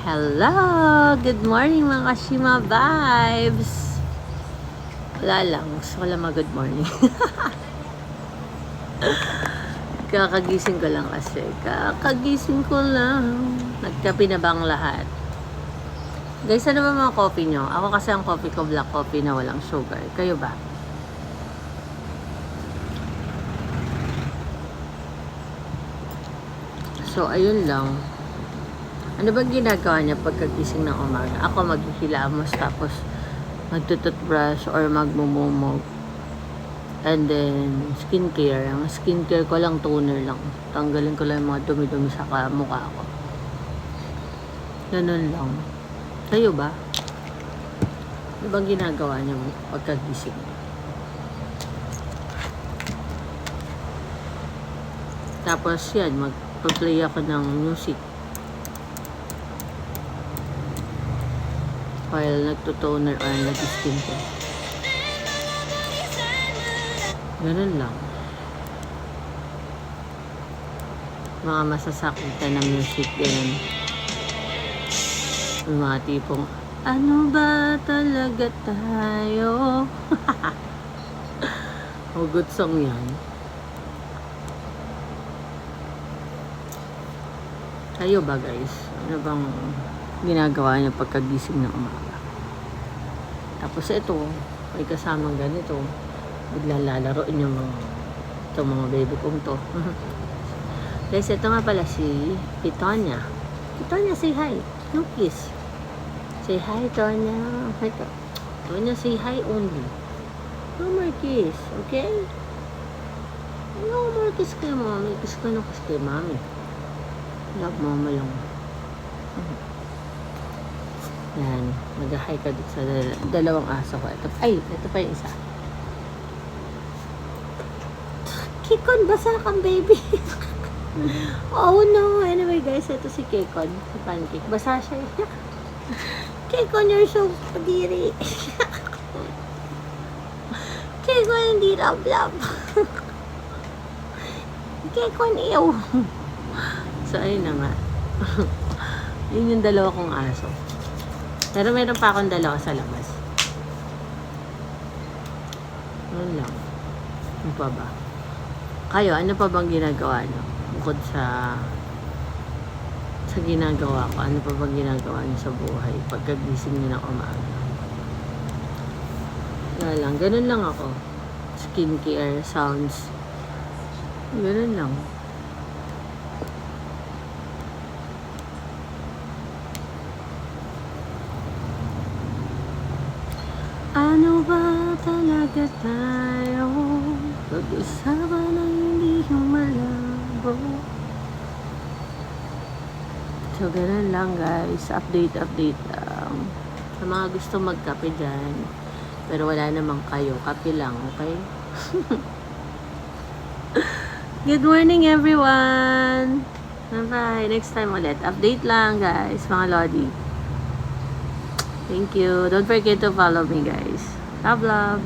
Hello! Good morning mga Kashima vibes! Wala lang. Gusto ko lang mag-good morning. Kakagising ko lang kasi. Kakagising ko lang. Nagkape na bang lahat? Guys, ano ba mga coffee nyo? Ako kasi ang coffee ko, black coffee na walang sugar. Kayo ba? So, ayun lang. Ano ba ginagawa niya pagkagising ng umaga? Ako maghihilamos tapos magtututbrush or magmumumog. And then, skincare. Ang skincare ko lang, toner lang. Tanggalin ko lang yung mga dumi-dumi sa mukha ko. Ganun lang. Kayo ba? Ano bang ginagawa niya pagkagising? Tapos yan, magpa-play ako ng music. While nagtutoner or nag-skincare. Ganun lang. Mga masasakitan na music, ganun. Yung mga tipong, ano ba talaga tayo? Hugot song yan. Kayo ba guys? Ano bang ginagawa niyo pagkagising ng umaga? Tapos ito, may kasamang ganito. Biglalalaroin yung itong mga baby kong to. Guys, ito nga pala si Tonya. Tonya, say hi. No kiss. Say hi, Tonya. Hi, Tonya, say hi only. No more kiss, okay? No more kiss kay mommy. Kiss ka na kiss kay mommy. Love mama lang. Yan. Mag-hi ka dito sa dalawang aso ko. Ito pa yung isa. Kikon, basa kang baby. Oh no. Anyway guys, ito si Kikon. Si Pancake. Basa siya. Kikon, you're so kadiri. Kikon, hindi love. Kikon, ew. So, ayun na nga. Yun yung dalawa kong aso. Pero meron pa akong dalawa sa labas. Ano lang. Ano pa ba? Kayo, ano pa bang ginagawa nyo? Bukod sa ginagawa ko, ano pa bang ginagawa nyo sa buhay pagkagising nyo ng umaga? Wala lang. Ganun lang ako. Skincare, sounds. Ganun lang. Ano ba talaga tayo? Pag-usapan na hindi yung malabo. So, ganun lang guys. Update lang. Sa mga gusto magkape dyan. Pero wala namang kayo. Kape lang, okay? Good morning everyone! Bye-bye. Next time ulit. Update lang guys, mga lodi. Thank you. Don't forget to follow me, guys. Love.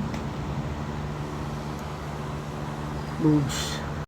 Boobs.